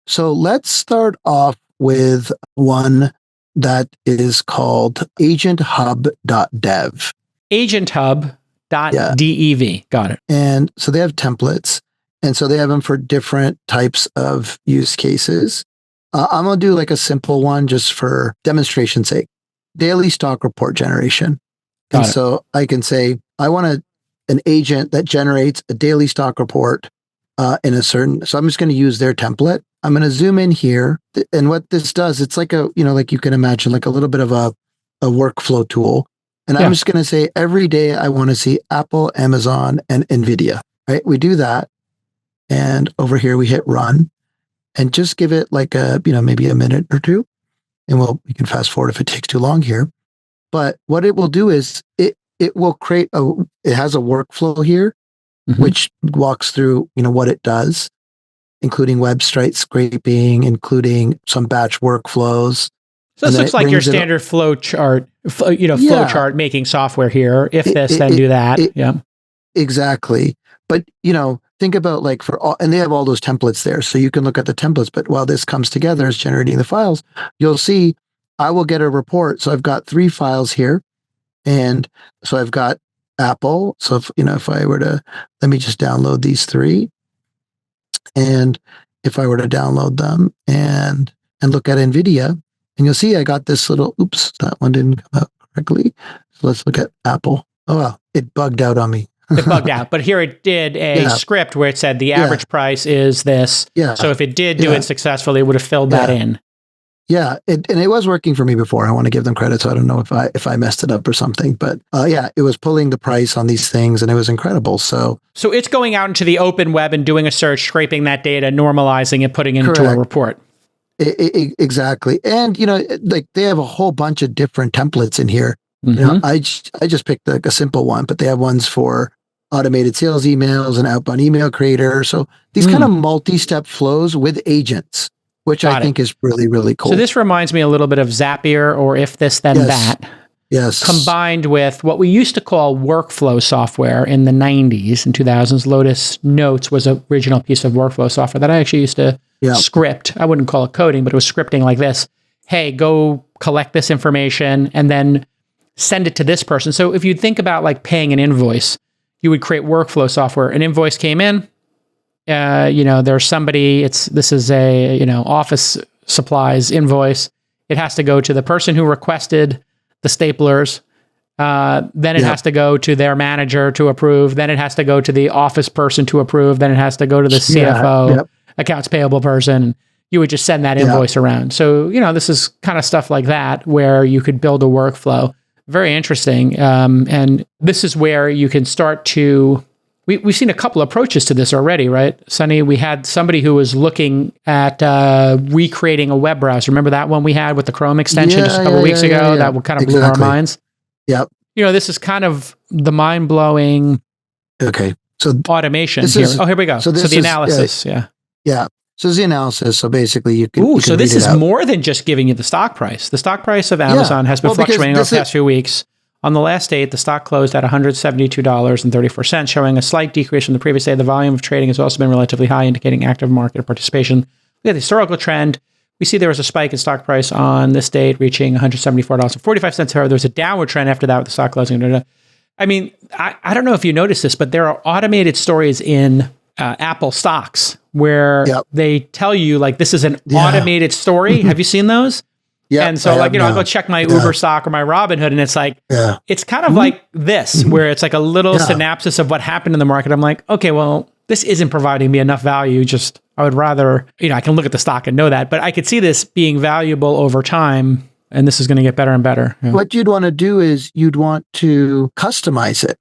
So let's start off with one that is called AgentHub.dev. AgentHub.dev. Got it. And so they have templates. And so they have them for different types of use cases. I'm going to do like a simple one just for demonstration's sake. Daily stock report generation. Got it. So I can say, I want an agent that generates a daily stock report in a certain, so I'm just going to use their template. I'm going to zoom in here. And what this does, it's like like you can imagine, like a little bit of a workflow tool. And I'm just going to say every day I want to see Apple, Amazon, and NVIDIA, right? We do that. And over here we hit run and just give it like maybe a minute or two. And we can fast forward if it takes too long here. But what it will do is it will create it has a workflow here, which walks through, what it does, including website scraping, including some batch workflows. So this looks like your standard flow chart, flow chart making software here. If this, then do that. Exactly. But, think about like and they have all those templates there. So you can look at the templates, but while this comes together as generating the files, you'll see I will get a report. So I've got 3 files here. And so I've got Apple. So if I were to, let me just download these 3. And if I were to download them and look at NVIDIA, and you'll see I got this little, oops, that one didn't come out correctly. So let's look at Apple. Oh, well, it bugged out on me. It bugged out, but here it did a script where it said the average price is this. Yeah. So if it did do it successfully, it would have filled that in. Yeah, and it was working for me before. I want to give them credit, so I don't know if I messed it up or something. But it was pulling the price on these things, and it was incredible. So it's going out into the open web and doing a search, scraping that data, normalizing it, putting it into a report. Exactly, and like they have a whole bunch of different templates in here. I just picked a simple one, but they have ones for automated sales emails and outbound email creator. So these kind of multi-step flows with agents, which I think is really, really cool. So this reminds me a little bit of Zapier or If This Then That. Yes. Combined with what we used to call workflow software in the 90s and 2000s. Lotus Notes was an original piece of workflow software that I actually used to script. I wouldn't call it coding, but it was scripting like this. Hey, go collect this information and then send it to this person. So if you think about like paying an invoice, you would create workflow software. An invoice came in, there's somebody, this is a, office supplies invoice. It has to go to the person who requested the staplers. Then it has to go to their manager to approve. Then it has to go to the office person to approve. Then it has to go to the CFO, accounts payable person. You would just send that invoice around. So, this is kind of stuff like that where you could build a workflow. Very interesting. And this is where you can start to, we've seen a couple approaches to this already, right? Sonny, we had somebody who was looking at recreating a web browser. Remember that one we had with the Chrome extension just a couple weeks ago? That kind of blew our minds. Yep. This is kind of the mind-blowing automation here. Here we go. So the analysis, Yeah. So it's the analysis. So basically you can so this is more than just giving you the stock price. The stock price of Amazon has been fluctuating over the past few weeks. On the last date, the stock closed at $172.34, showing a slight decrease from the previous day. The volume of trading has also been relatively high, indicating active market participation. We have the historical trend. We see there was a spike in stock price on this date, reaching $174.45. However, there was a downward trend after that with the stock closing. I mean, I don't know if you noticed this, but there are automated stories in Apple stocks where they tell you like this is an automated story. Have you seen those? Yeah. And so I'll go check my Uber stock or my Robinhood, and it's like it's kind of like this, where it's like a little synopsis of what happened in the market. I'm like, okay, well, this isn't providing me enough value. Just I would rather, I can look at the stock and know that, but I could see this being valuable over time. And this is going to get better and better. What you'd want to do is you'd want to customize it.